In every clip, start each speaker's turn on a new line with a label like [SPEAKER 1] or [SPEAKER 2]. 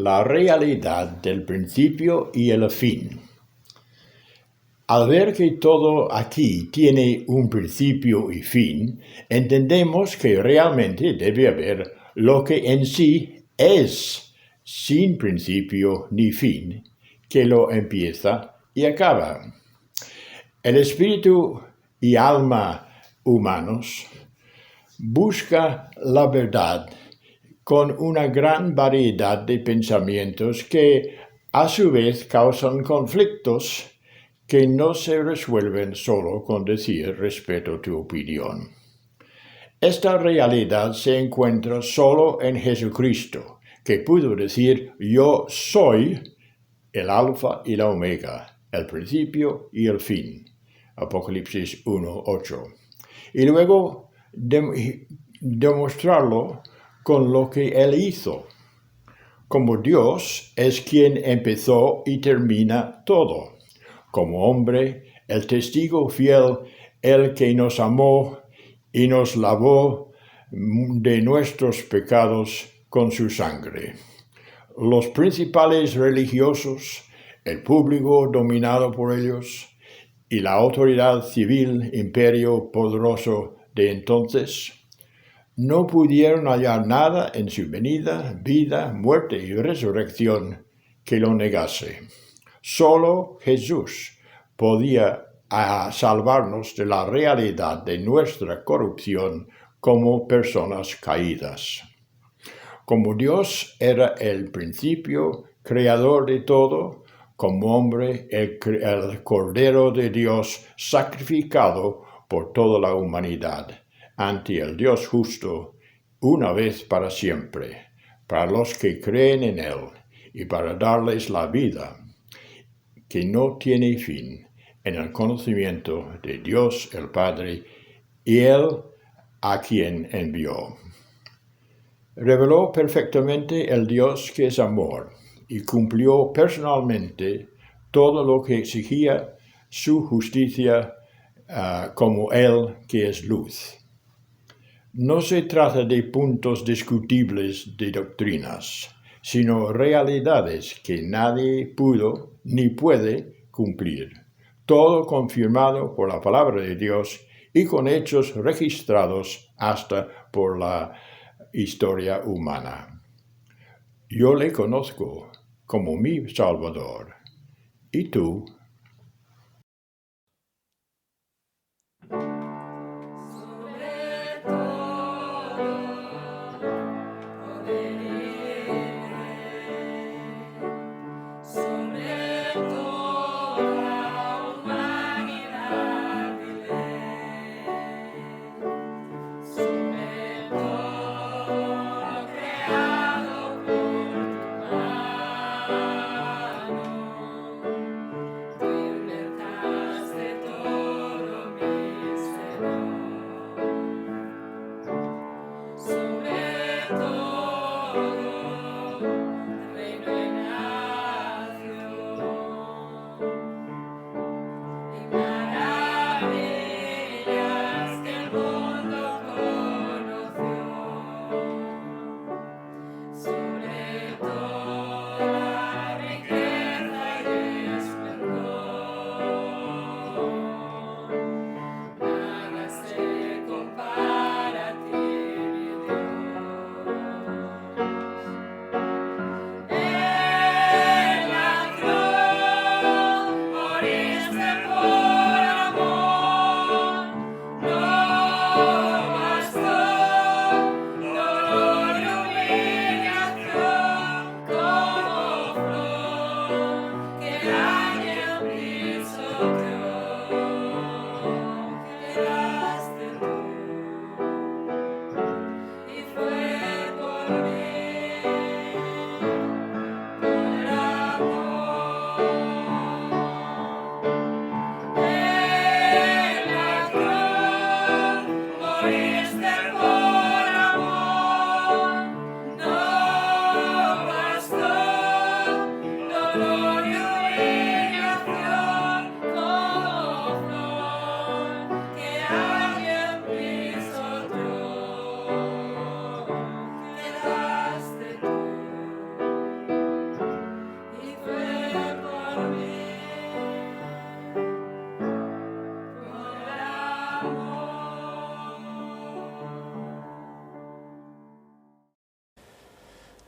[SPEAKER 1] la realidad del principio y el fin. Al ver que todo aquí tiene un principio y fin, entendemos que realmente debe haber lo que en sí es sin principio ni fin, que lo empieza y acaba. El espíritu y alma humanos busca la verdad con una gran variedad de pensamientos que a su vez causan conflictos que no se resuelven solo con decir respeto tu opinión. Esta realidad se encuentra solo en Jesucristo, que pudo decir yo soy el alfa y la omega, el principio y el fin. Apocalipsis 1:8. Y luego demostrarlo con lo que Él hizo. Como Dios es quien empezó y termina todo. Como hombre, el testigo fiel, el que nos amó y nos lavó de nuestros pecados con su sangre. Los principales religiosos, el público dominado por ellos y la autoridad civil, imperio poderoso de entonces, no pudieron hallar nada en su venida, vida, muerte y resurrección que lo negase. Solo Jesús podía salvarnos de la realidad de nuestra corrupción como personas caídas. Como Dios era el principio, creador de todo, como hombre, el Cordero de Dios sacrificado por toda la humanidad ante el Dios justo, una vez para siempre, para los que creen en Él y para darles la vida que no tiene fin en el conocimiento de Dios el Padre y Él a quien envió. Reveló perfectamente el Dios que es amor y cumplió personalmente todo lo que exigía su justicia como Él que es luz. No se trata de puntos discutibles de doctrinas, sino realidades que nadie pudo ni puede cumplir. Todo confirmado por la palabra de Dios y con hechos registrados hasta por la historia humana. Yo le conozco como mi Salvador. ¿Y tú?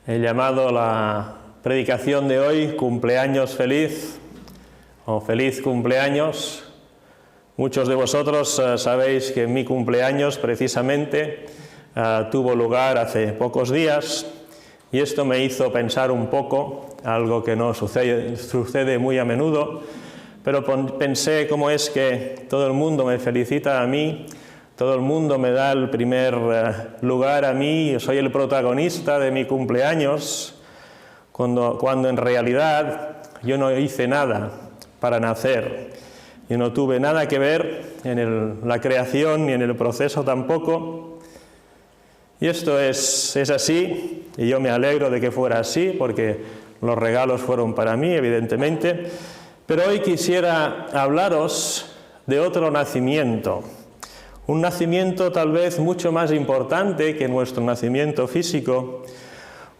[SPEAKER 2] He llamado la predicación de hoy Cumpleaños feliz o Feliz cumpleaños. Muchos de vosotros sabéis que mi cumpleaños precisamente tuvo lugar hace pocos días y esto me hizo pensar un poco, algo que no sucede muy a menudo, pero pensé cómo es que todo el mundo me felicita a mí, todo el mundo me da el primer lugar a mí, yo soy el protagonista de mi cumpleaños, cuando en realidad yo no hice nada para nacer. Yo no tuve nada que ver en la creación ni en el proceso tampoco. Y esto es así, y yo me alegro de que fuera así, porque los regalos fueron para mí, evidentemente. Pero hoy quisiera hablaros de otro nacimiento. Un nacimiento tal vez mucho más importante que nuestro nacimiento físico.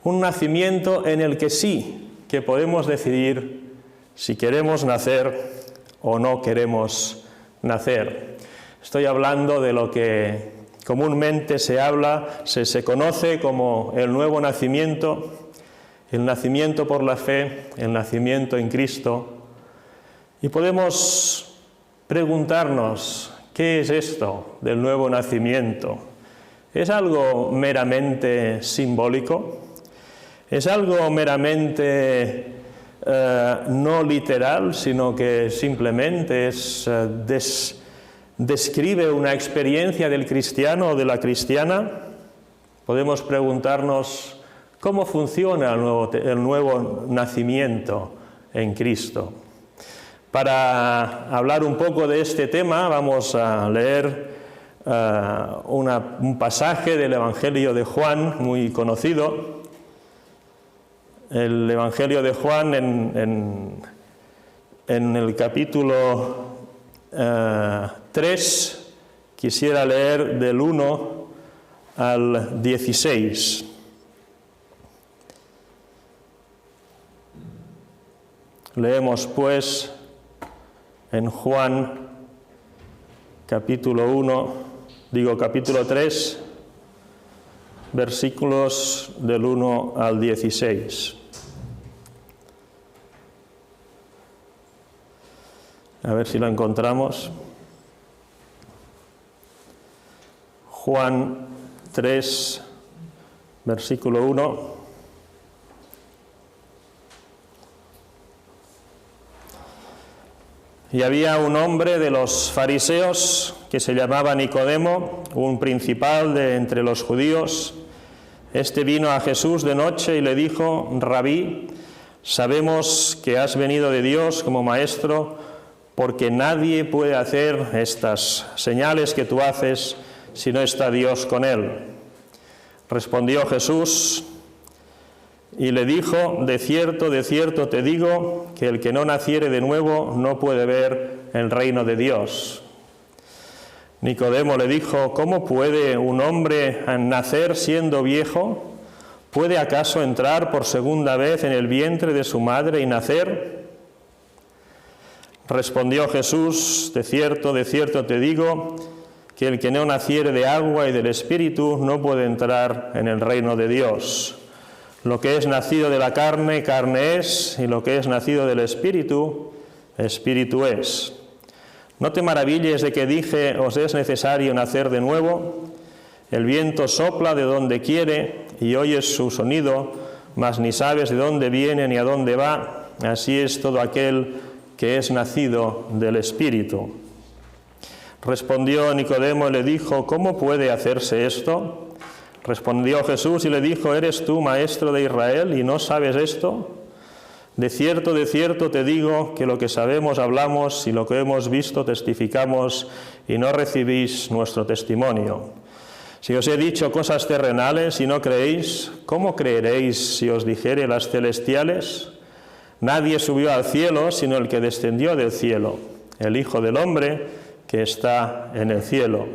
[SPEAKER 2] Un nacimiento en el que sí, que podemos decidir si queremos nacer o no queremos nacer. Estoy hablando de lo que comúnmente se conoce como el nuevo nacimiento, el nacimiento por la fe, el nacimiento en Cristo. Y podemos preguntarnos, ¿qué es esto del nuevo nacimiento? ¿Es algo meramente simbólico? ¿Es algo meramente no literal, sino que simplemente describe una experiencia del cristiano o de la cristiana? Podemos preguntarnos cómo funciona el nuevo nacimiento en Cristo. Para hablar un poco de este tema vamos a leer un pasaje del Evangelio de Juan muy conocido. El Evangelio de Juan en el capítulo 3, quisiera leer del 1 al 16. Leemos pues en Juan capítulo 3, versículos del 1 al 16. A ver si lo encontramos. Juan 3, versículo 1. Y había un hombre de los fariseos que se llamaba Nicodemo, un principal de entre los judíos. Este vino a Jesús de noche y le dijo: Rabí, sabemos que has venido de Dios como maestro, porque nadie puede hacer estas señales que tú haces si no está Dios con él. Respondió Jesús y le dijo: de cierto te digo, que el que no naciere de nuevo no puede ver el reino de Dios. Nicodemo le dijo: ¿cómo puede un hombre nacer siendo viejo? ¿Puede acaso entrar por segunda vez en el vientre de su madre y nacer? Respondió Jesús: de cierto te digo, que el que no naciere de agua y del Espíritu no puede entrar en el reino de Dios. Lo que es nacido de la carne, carne es, y lo que es nacido del Espíritu, Espíritu es. No te maravilles de que dije: os es necesario nacer de nuevo. El viento sopla de donde quiere y oyes su sonido, mas ni sabes de dónde viene ni a dónde va. Así es todo aquel que es nacido del Espíritu. Respondió Nicodemo y le dijo: ¿cómo puede hacerse esto? Respondió Jesús y le dijo: ¿eres tú maestro de Israel y no sabes esto? De cierto te digo que lo que sabemos hablamos y lo que hemos visto testificamos y no recibís nuestro testimonio. Si os he dicho cosas terrenales y no creéis, ¿cómo creeréis si os dijere las celestiales? Nadie subió al cielo sino el que descendió del cielo, el Hijo del Hombre que está en el cielo.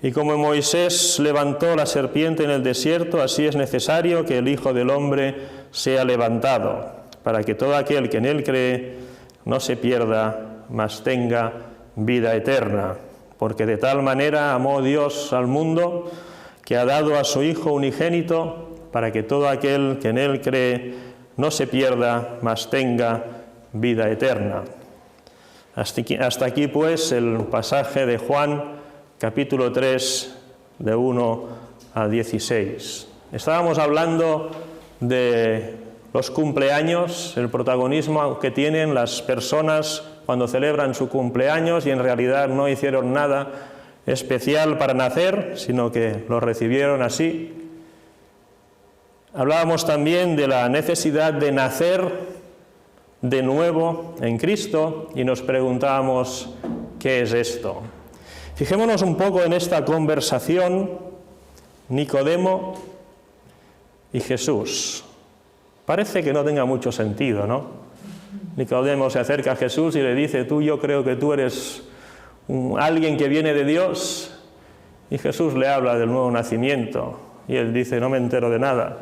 [SPEAKER 2] Y como Moisés levantó la serpiente en el desierto, así es necesario que el Hijo del Hombre sea levantado, para que todo aquel que en él cree no se pierda, mas tenga vida eterna. Porque de tal manera amó Dios al mundo, que ha dado a su Hijo unigénito, para que todo aquel que en él cree no se pierda, mas tenga vida eterna. Hasta aquí pues el pasaje de Juan, capítulo 3, de 1 a 16. Estábamos hablando de los cumpleaños, el protagonismo que tienen las personas cuando celebran su cumpleaños y en realidad no hicieron nada especial para nacer, sino que lo recibieron así. Hablábamos también de la necesidad de nacer de nuevo en Cristo y nos preguntábamos, ¿qué es esto? Fijémonos un poco en esta conversación, Nicodemo y Jesús. Parece que no tenga mucho sentido, ¿no? Nicodemo se acerca a Jesús y le dice, yo creo que tú eres alguien que viene de Dios. Y Jesús le habla del nuevo nacimiento. Y él dice, no me entero de nada.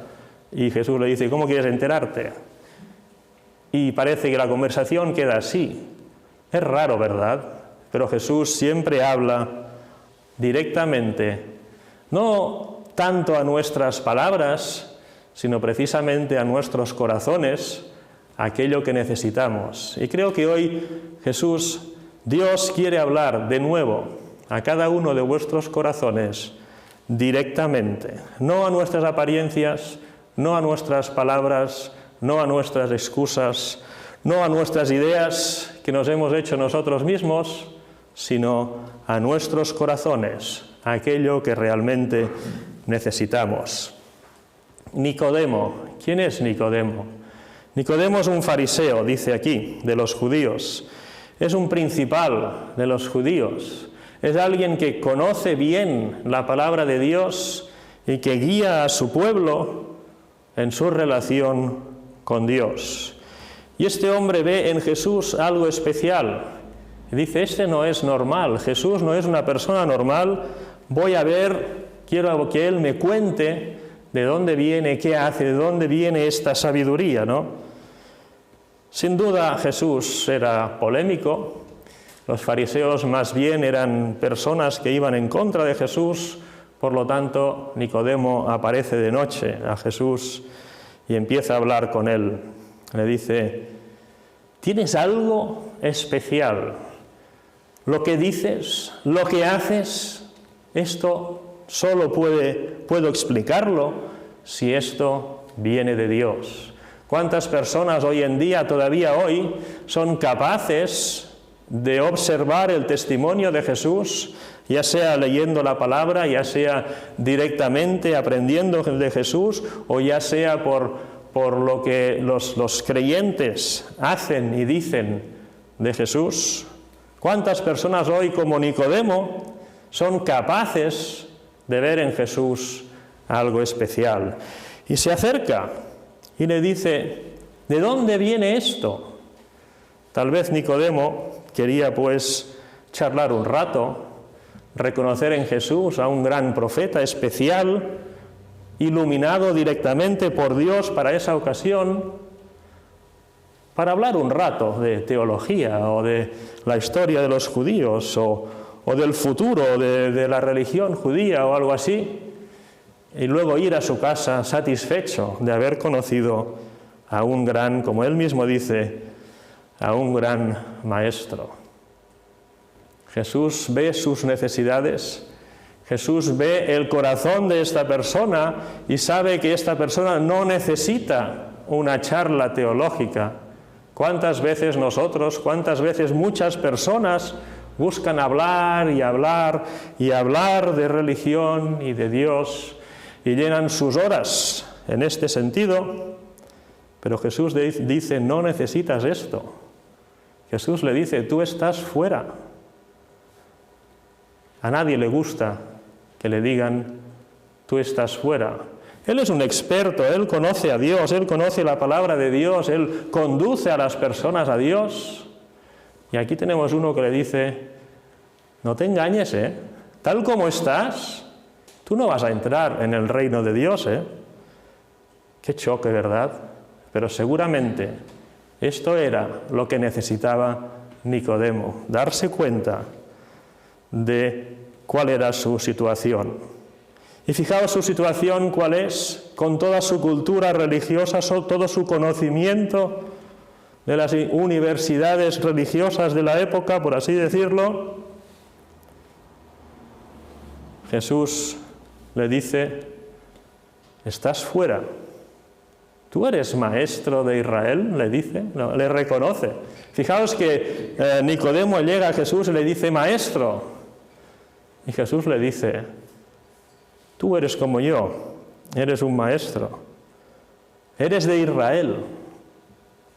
[SPEAKER 2] Y Jesús le dice, ¿cómo quieres enterarte? Y parece que la conversación queda así. Es raro, ¿verdad? Pero Jesús siempre habla directamente, no tanto a nuestras palabras, sino precisamente a nuestros corazones, aquello que necesitamos. Y creo que hoy Dios quiere hablar de nuevo a cada uno de vuestros corazones directamente, no a nuestras apariencias, no a nuestras palabras, no a nuestras excusas, no a nuestras ideas que nos hemos hecho nosotros mismos, sino a nuestros corazones, aquello que realmente necesitamos. Nicodemo, ¿quién es Nicodemo? Nicodemo es un fariseo, dice aquí, de los judíos. Es un principal de los judíos. Es alguien que conoce bien la palabra de Dios y que guía a su pueblo en su relación con Dios. Y este hombre ve en Jesús algo especial. Y dice, este no es normal, Jesús no es una persona normal, quiero que Él me cuente de dónde viene, qué hace, de dónde viene esta sabiduría, ¿no? Sin duda Jesús era polémico, los fariseos más bien eran personas que iban en contra de Jesús, por lo tanto Nicodemo aparece de noche a Jesús y empieza a hablar con él. Le dice, ¿tienes algo especial? Lo que dices, lo que haces, esto solo puedo explicarlo si esto viene de Dios. ¿Cuántas personas hoy en día, todavía hoy, son capaces de observar el testimonio de Jesús, ya sea leyendo la palabra, ya sea directamente aprendiendo de Jesús, o ya sea por lo que los creyentes hacen y dicen de Jesús? ¿Cuántas personas hoy, como Nicodemo, son capaces de ver en Jesús algo especial? Y se acerca y le dice, ¿de dónde viene esto? Tal vez Nicodemo quería pues charlar un rato, reconocer en Jesús a un gran profeta especial, iluminado directamente por Dios para esa ocasión, para hablar un rato de teología o de la historia de los judíos o del futuro de la religión judía o algo así, y luego ir a su casa satisfecho de haber conocido a un gran, como él mismo dice, a un gran maestro. Jesús ve sus necesidades, Jesús ve el corazón de esta persona y sabe que esta persona no necesita una charla teológica. ¿Cuántas veces muchas personas buscan hablar y hablar y hablar de religión y de Dios y llenan sus horas en este sentido? Pero Jesús dice, no necesitas esto. Jesús le dice, tú estás fuera. A nadie le gusta que le digan, tú estás fuera. Él es un experto, él conoce a Dios, él conoce la palabra de Dios, él conduce a las personas a Dios. Y aquí tenemos uno que le dice, no te engañes, tal como estás, tú no vas a entrar en el reino de Dios, Qué choque, ¿verdad? Pero seguramente esto era lo que necesitaba Nicodemo, darse cuenta de cuál era su situación. Y fijaos su situación, ¿cuál es? Con toda su cultura religiosa, todo su conocimiento de las universidades religiosas de la época, por así decirlo, Jesús le dice: estás fuera. ¿Tú eres maestro de Israel? Le dice, no, le reconoce. Fijaos que Nicodemo llega a Jesús y le dice: maestro. Y Jesús le dice: tú eres como yo, eres un maestro, eres de Israel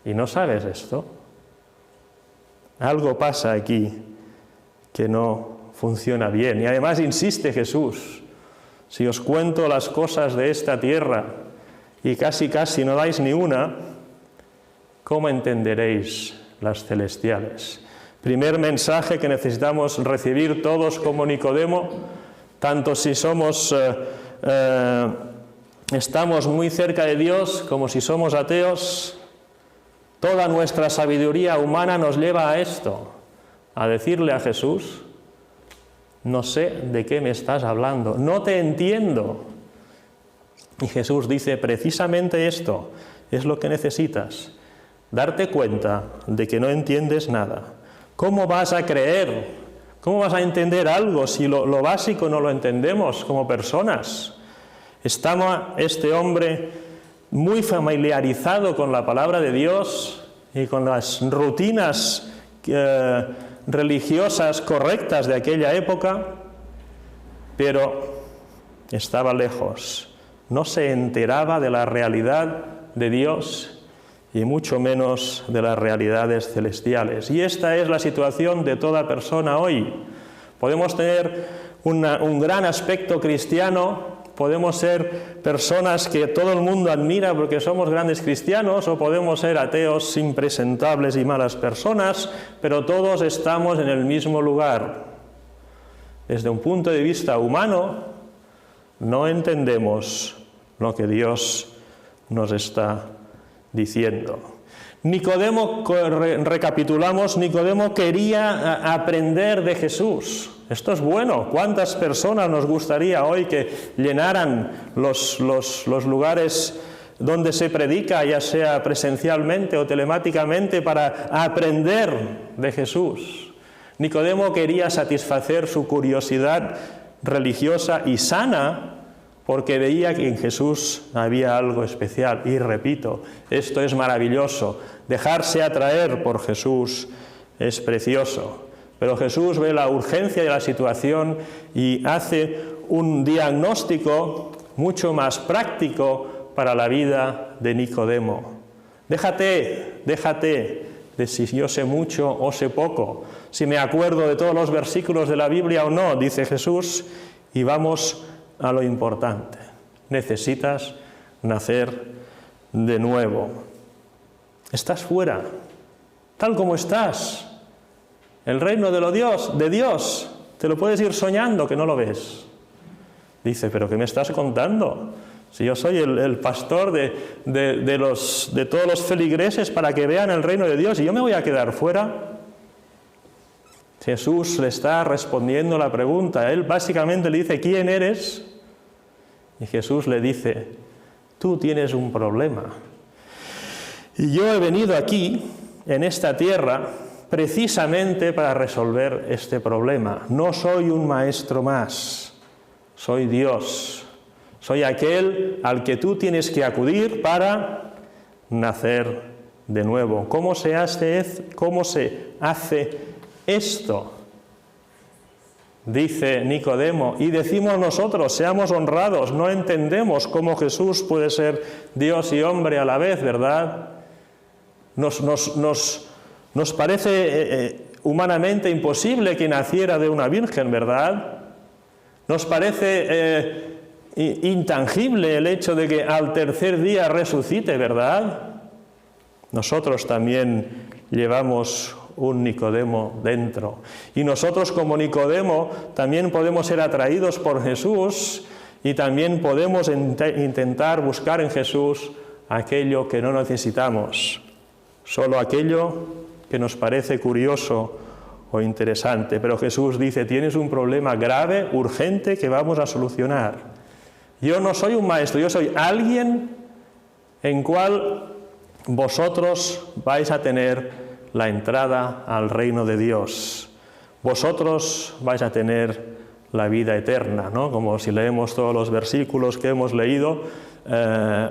[SPEAKER 2] y no sabes esto. Algo pasa aquí que no funciona bien. Y además insiste Jesús: si os cuento las cosas de esta tierra y casi no dais ni una, ¿cómo entenderéis las celestiales? Primer mensaje que necesitamos recibir todos como Nicodemo, tanto si estamos muy cerca de Dios como si somos ateos. Toda nuestra sabiduría humana nos lleva a esto, a decirle a Jesús: no sé de qué me estás hablando, no te entiendo. Y Jesús dice: precisamente esto es lo que necesitas, darte cuenta de que no entiendes nada. ¿Cómo vas a creer? ¿Cómo vas a entender algo si lo básico no lo entendemos como personas? Estaba este hombre muy familiarizado con la palabra de Dios y con las rutinas religiosas correctas de aquella época, pero estaba lejos. No se enteraba de la realidad de Dios y mucho menos de las realidades celestiales. Y esta es la situación de toda persona hoy. Podemos tener un gran aspecto cristiano, podemos ser personas que todo el mundo admira porque somos grandes cristianos, o podemos ser ateos impresentables y malas personas, pero todos estamos en el mismo lugar. Desde un punto de vista humano, no entendemos lo que Dios nos está diciendo. Nicodemo, recapitulamos, Nicodemo quería aprender de Jesús. Esto es bueno. ¿Cuántas personas nos gustaría hoy que llenaran los lugares donde se predica, ya sea presencialmente o telemáticamente, para aprender de Jesús? Nicodemo quería satisfacer su curiosidad religiosa y sana, porque veía que en Jesús había algo especial. Y repito, esto es maravilloso. Dejarse atraer por Jesús es precioso. Pero Jesús ve la urgencia de la situación y hace un diagnóstico mucho más práctico para la vida de Nicodemo. Déjate de si yo sé mucho o sé poco, si me acuerdo de todos los versículos de la Biblia o no, dice Jesús, y vamos a lo importante. Necesitas nacer de nuevo. Estás fuera, tal como estás. El reino de Dios, te lo puedes ir soñando que no lo ves. Dice: ¿pero qué me estás contando? Si yo soy el pastor de todos los feligreses para que vean el reino de Dios, ¿y yo me voy a quedar fuera? Jesús le está respondiendo la pregunta. Él básicamente le dice: ¿quién eres? Y Jesús le dice: tú tienes un problema. Y yo he venido aquí, en esta tierra, precisamente para resolver este problema. No soy un maestro más, soy Dios. Soy aquel al que tú tienes que acudir para nacer de nuevo. ¿Cómo se hace esto? Dice Nicodemo, y decimos nosotros: seamos honrados, no entendemos cómo Jesús puede ser Dios y hombre a la vez, ¿verdad? Nos parece humanamente imposible que naciera de una virgen, ¿verdad? Nos parece intangible el hecho de que al tercer día resucite, ¿verdad? Nosotros también llevamos un Nicodemo dentro. Y nosotros, como Nicodemo, también podemos ser atraídos por Jesús y también podemos intentar buscar en Jesús aquello que no necesitamos, solo aquello que nos parece curioso o interesante. Pero Jesús dice: tienes un problema grave, urgente, que vamos a solucionar. Yo no soy un maestro, yo soy alguien en cual vosotros vais a tener la entrada al reino de Dios. Vosotros vais a tener la vida eterna, ¿no? Como si leemos todos los versículos que hemos leído,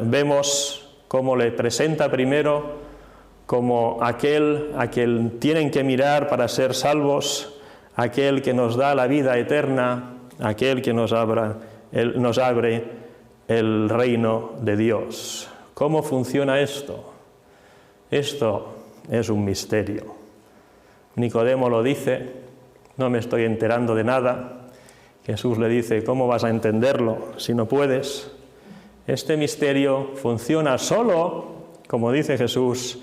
[SPEAKER 2] vemos cómo le presenta primero como aquel a quien tienen que mirar para ser salvos, aquel que nos da la vida eterna, aquel que nos abre el reino de Dios. ¿Cómo funciona esto? Esto es un misterio. Nicodemo lo dice, no me estoy enterando de nada. Jesús le dice, ¿cómo vas a entenderlo si no puedes? Este misterio funciona solo, como dice Jesús,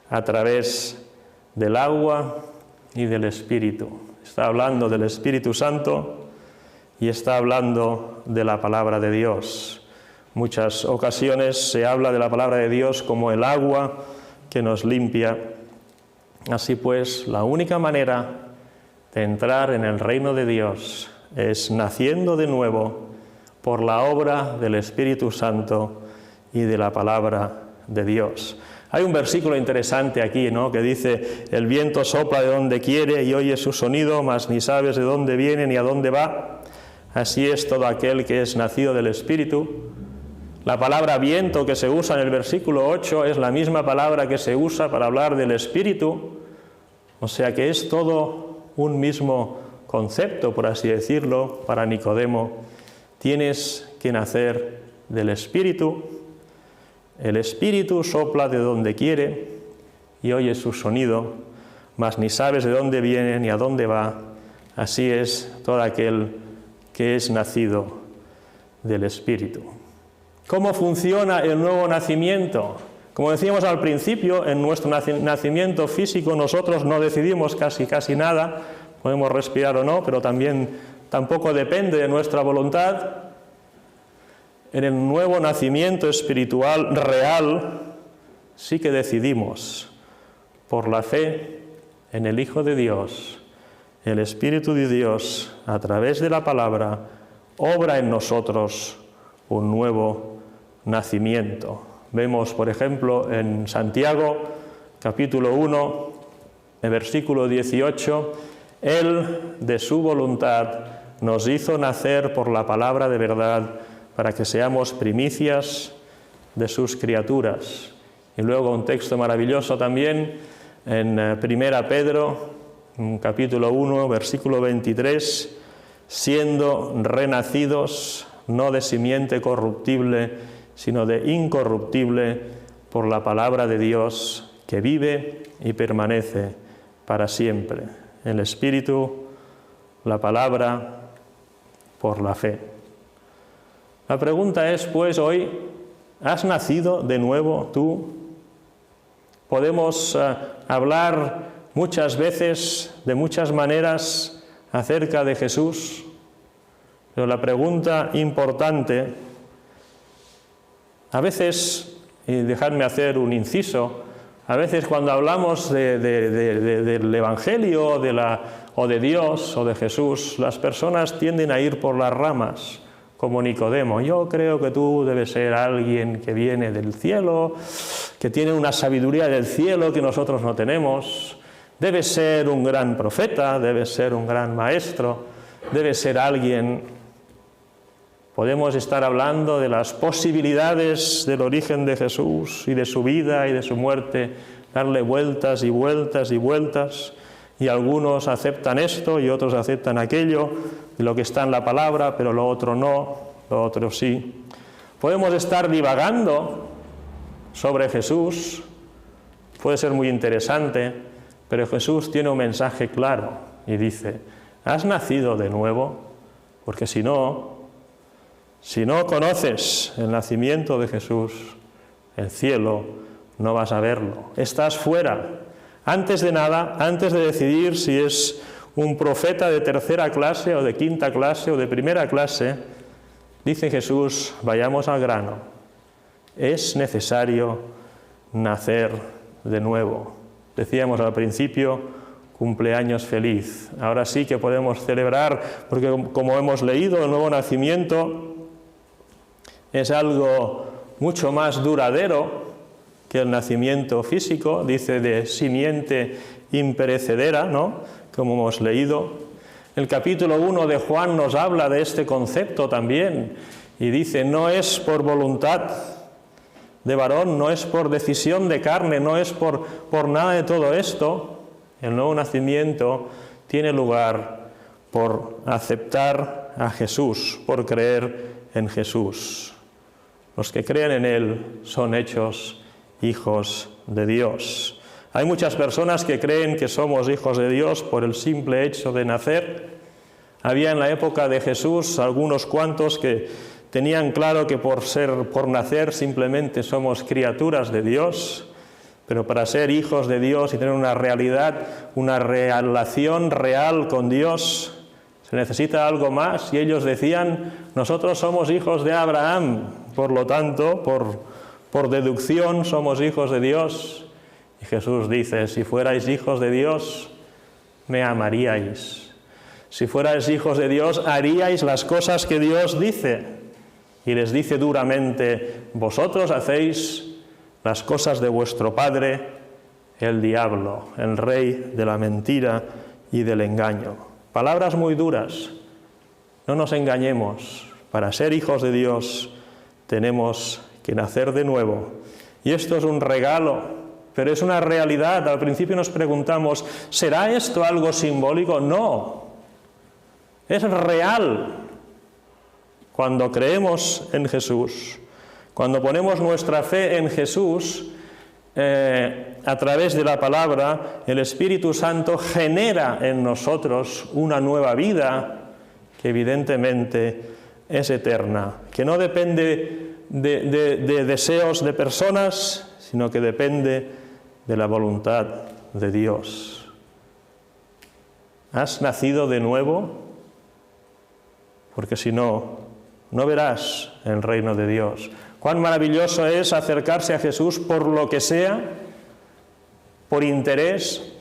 [SPEAKER 2] a través del agua y del Espíritu. Está hablando del Espíritu Santo y está hablando de la palabra de Dios. Muchas ocasiones se habla de la palabra de Dios como el agua que nos limpia. Así pues, la única manera de entrar en el reino de Dios es naciendo de nuevo por la obra del Espíritu Santo y de la palabra de Dios. Hay un versículo interesante aquí, ¿no?, que dice, el viento sopla de donde quiere y oyes su sonido, mas ni sabes de dónde viene ni a dónde va. Así es todo aquel que es nacido del Espíritu. La palabra viento que se usa en el versículo 8 es la misma palabra que se usa para hablar del Espíritu. O sea que es todo un mismo concepto, por así decirlo, para Nicodemo. Tienes que nacer del Espíritu. El Espíritu sopla de donde quiere y oyes su sonido, mas ni sabes de dónde viene ni a dónde va. Así es todo aquel que es nacido del Espíritu. ¿Cómo funciona el nuevo nacimiento? Como decíamos al principio, en nuestro nacimiento físico nosotros no decidimos casi nada, podemos respirar o no, pero tampoco depende de nuestra voluntad. En el nuevo nacimiento espiritual real sí que decidimos, por la fe en el Hijo de Dios, el Espíritu de Dios, a través de la palabra, obra en nosotros un nuevo nacimiento. Vemos, por ejemplo, en Santiago, capítulo 1, el versículo 18, Él, de su voluntad, nos hizo nacer por la palabra de verdad, para que seamos primicias de sus criaturas. Y luego un texto maravilloso también en 1 Pedro, capítulo 1, versículo 23, siendo renacidos no de simiente corruptible, sino de incorruptible, por la palabra de Dios, que vive y permanece para siempre. El Espíritu, la palabra, por la fe. La pregunta es, pues, hoy, ¿has nacido de nuevo tú? Podemos hablar muchas veces, de muchas maneras, acerca de Jesús, pero la pregunta importante, a veces, y dejadme hacer un inciso, a veces cuando hablamos del Evangelio o de Dios o de Jesús, las personas tienden a ir por las ramas, como Nicodemo. Yo creo que tú debes ser alguien que viene del cielo, que tiene una sabiduría del cielo que nosotros no tenemos. Debes ser un gran profeta, debes ser un gran maestro, debes ser alguien. Podemos estar hablando de las posibilidades del origen de Jesús y de su vida y de su muerte, darle vueltas y vueltas y vueltas, y algunos aceptan esto y otros aceptan aquello, de lo que está en la palabra, pero lo otro no, lo otro sí. Podemos estar divagando sobre Jesús, puede ser muy interesante, pero Jesús tiene un mensaje claro y dice, ¿has nacido de nuevo? Porque si no conoces el nacimiento de Jesús, el cielo, no vas a verlo. Estás fuera. Antes de nada, antes de decidir si es un profeta de tercera clase o de quinta clase o de primera clase, dice Jesús, vayamos al grano. Es necesario nacer de nuevo. Decíamos al principio, cumpleaños feliz. Ahora sí que podemos celebrar, porque como hemos leído, el nuevo nacimiento es algo mucho más duradero que el nacimiento físico, dice de simiente imperecedera, ¿no? Como hemos leído. El capítulo 1 de Juan nos habla de este concepto también y dice, no es por voluntad de varón, no es por decisión de carne, no es por nada de todo esto. El nuevo nacimiento tiene lugar por aceptar a Jesús, por creer en Jesús. Los que creen en Él son hechos hijos de Dios. Hay muchas personas que creen que somos hijos de Dios por el simple hecho de nacer. Había en la época de Jesús algunos cuantos que tenían claro que por nacer simplemente somos criaturas de Dios, pero para ser hijos de Dios y tener una realidad, una relación real con Dios, se necesita algo más. Y ellos decían, nosotros somos hijos de Abraham, por lo tanto, por deducción somos hijos de Dios. Y Jesús dice, si fuerais hijos de Dios, me amaríais. Si fuerais hijos de Dios, haríais las cosas que Dios dice. Y les dice duramente, vosotros hacéis las cosas de vuestro padre, el diablo, el rey de la mentira y del engaño. Palabras muy duras. No nos engañemos. Para ser hijos de Dios tenemos que nacer de nuevo. Y esto es un regalo, pero es una realidad. Al principio nos preguntamos, ¿será esto algo simbólico? No. Es real. Cuando creemos en Jesús, cuando ponemos nuestra fe en Jesús, a través de la palabra, el Espíritu Santo genera en nosotros una nueva vida que evidentemente es eterna, que no depende de deseos de personas, sino que depende de la voluntad de Dios. ¿Has nacido de nuevo? Porque si no, no verás el reino de Dios. Cuán maravilloso es acercarse a Jesús por lo que sea, por interés,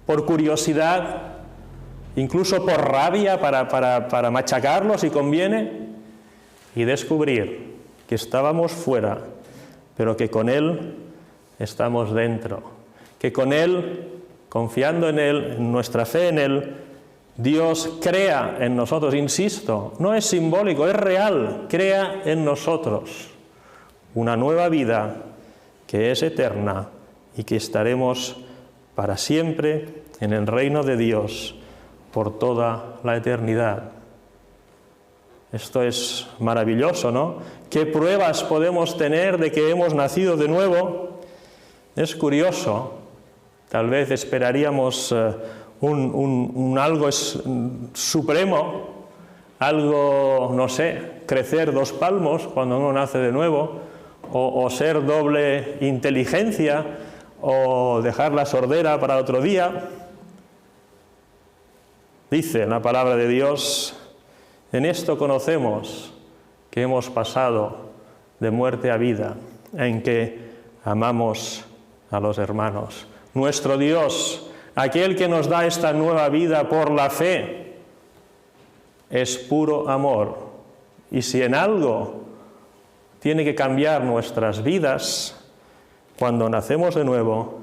[SPEAKER 2] por curiosidad, incluso por rabia para machacarlo si conviene, y descubrir que estábamos fuera, pero que con Él estamos dentro, que con Él, confiando en Él, en nuestra fe en Él, Dios crea en nosotros, insisto, no es simbólico, es real, crea en nosotros una nueva vida que es eterna y que estaremos para siempre en el reino de Dios por toda la eternidad. Esto es maravilloso, ¿no? ¿Qué pruebas podemos tener de que hemos nacido de nuevo? Es curioso, tal vez esperaríamos algo supremo, algo, no sé, crecer 2 palmos cuando uno nace de nuevo, o ser doble inteligencia, o dejar la sordera para otro día. Dice la palabra de Dios, en esto conocemos que hemos pasado de muerte a vida, en que amamos a los hermanos. Nuestro Dios, aquel que nos da esta nueva vida por la fe, es puro amor. Y si en algo tiene que cambiar nuestras vidas cuando nacemos de nuevo,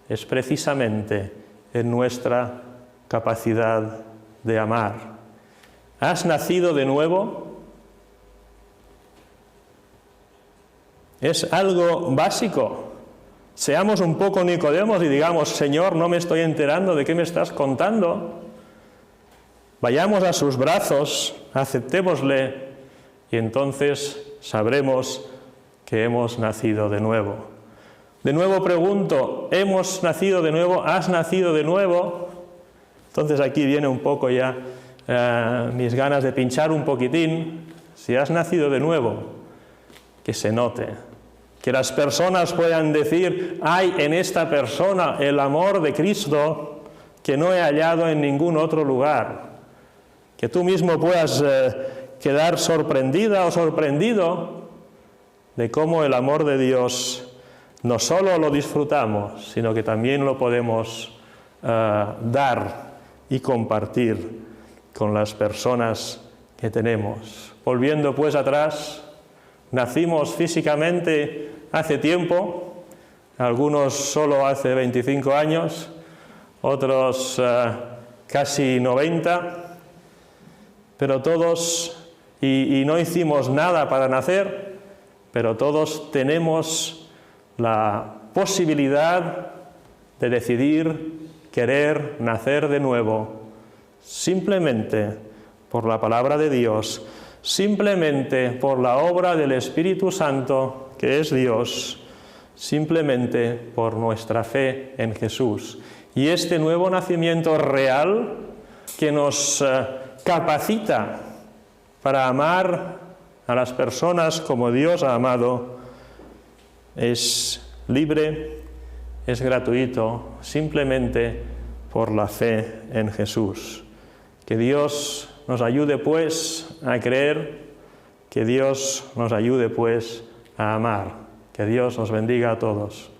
[SPEAKER 2] es precisamente en nuestra capacidad de amar. ¿Has nacido de nuevo? Es algo básico. Seamos un poco Nicodemos y digamos, Señor, no me estoy enterando de qué me estás contando. Vayamos a sus brazos, aceptémosle y entonces sabremos que hemos nacido de nuevo. De nuevo pregunto, ¿hemos nacido de nuevo? ¿Has nacido de nuevo? Entonces aquí viene un poco ya mis ganas de pinchar un poquitín. Si has nacido de nuevo, que se note. Que las personas puedan decir, hay en esta persona el amor de Cristo que no he hallado en ningún otro lugar. Que tú mismo puedas quedar sorprendida o sorprendido de cómo el amor de Dios no solo lo disfrutamos, sino que también lo podemos dar y compartir con las personas que tenemos. Volviendo pues atrás, nacimos físicamente hace tiempo, algunos solo hace 25 años, otros casi 90, pero todos, y no hicimos nada para nacer, pero todos tenemos la posibilidad de decidir querer nacer de nuevo, simplemente por la palabra de Dios, simplemente por la obra del Espíritu Santo, que es Dios, simplemente por nuestra fe en Jesús. Y este nuevo nacimiento real que nos capacita para amar a las personas como Dios ha amado, es libre, es gratuito, simplemente por la fe en Jesús. Que Dios nos ayude pues a creer, que Dios nos ayude pues a amar. Que Dios nos bendiga a todos.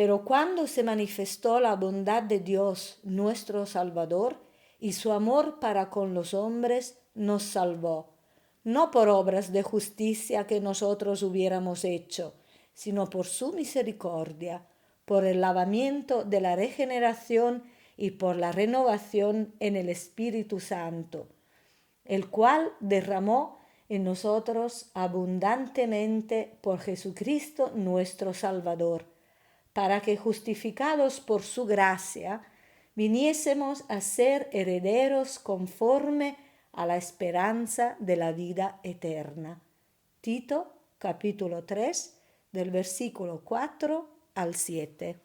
[SPEAKER 3] Pero cuando se manifestó la bondad de Dios, nuestro Salvador, y su amor para con los hombres, nos salvó, no por obras de justicia que nosotros hubiéramos hecho, sino por su misericordia, por el lavamiento de la regeneración y por la renovación en el Espíritu Santo, el cual derramó en nosotros abundantemente por Jesucristo nuestro Salvador, para que, justificados por su gracia, viniésemos a ser herederos conforme a la esperanza de la vida eterna. Tito, capítulo 3, del versículo 4 al 7.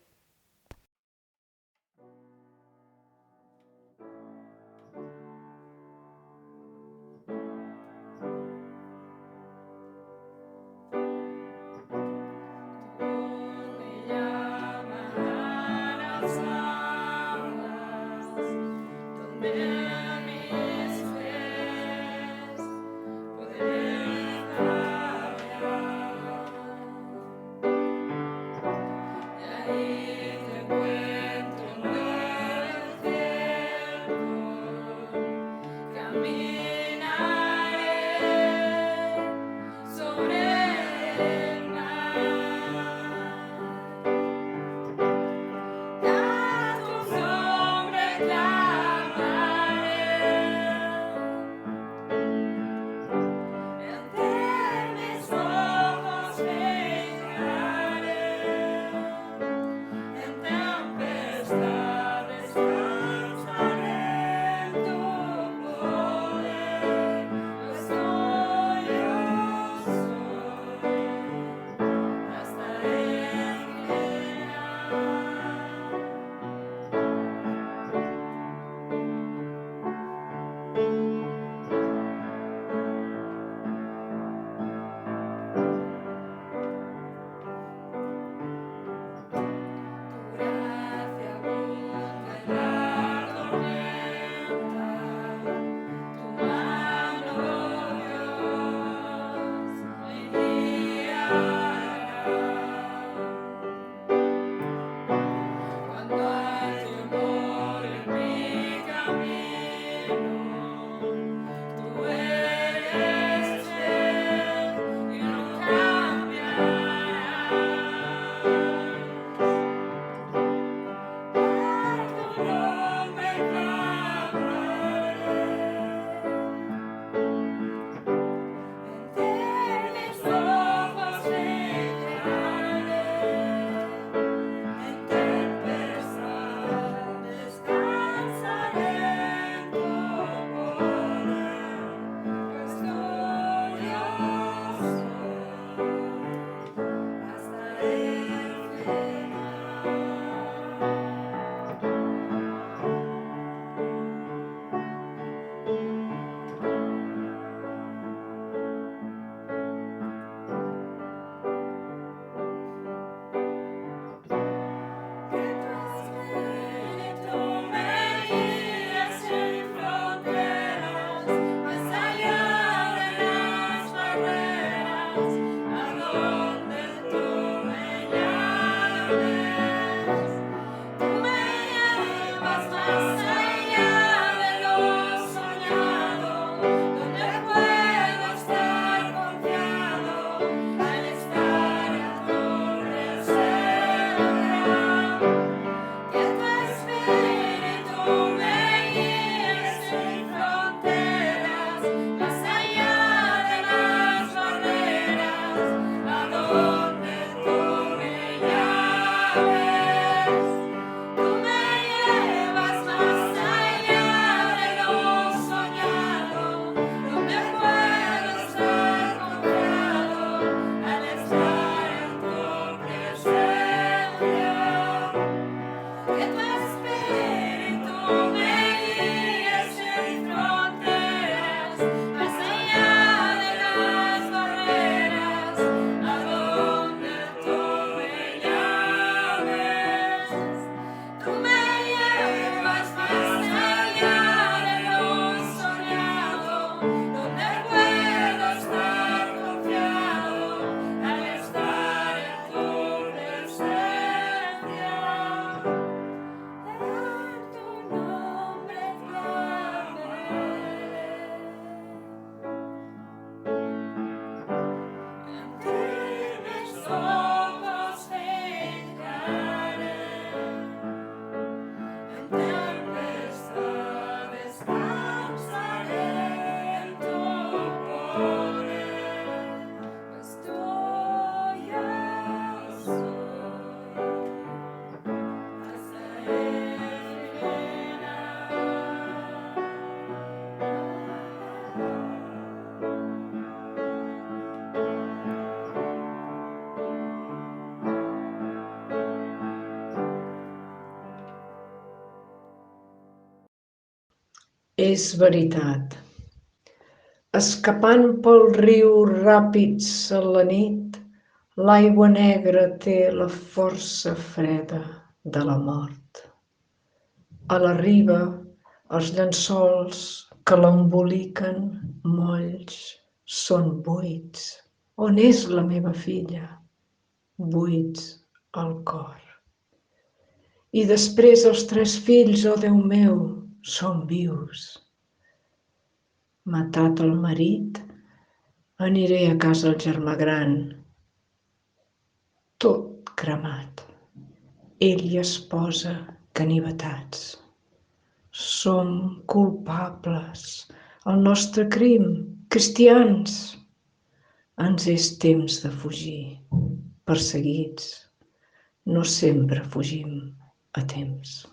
[SPEAKER 4] Por tempestad descansaré en tu poder. Estoy soy hasta el final.
[SPEAKER 5] És veritat. Escapant pel riu ràpids a la nit, l'aigua negra té la força freda de la mort. A la riba, els llençols que l'emboliquen molls són buits. On és la meva filla? Buits al cor. I després els 3 fills, oh Déu meu, són vius. Matat el marit, aniré a casa el germà gran. Tot cremat. Ell i esposa ganivetats. Som culpables. El nostre crim, cristians. Ens és temps de fugir, perseguits. No sempre fugim a temps.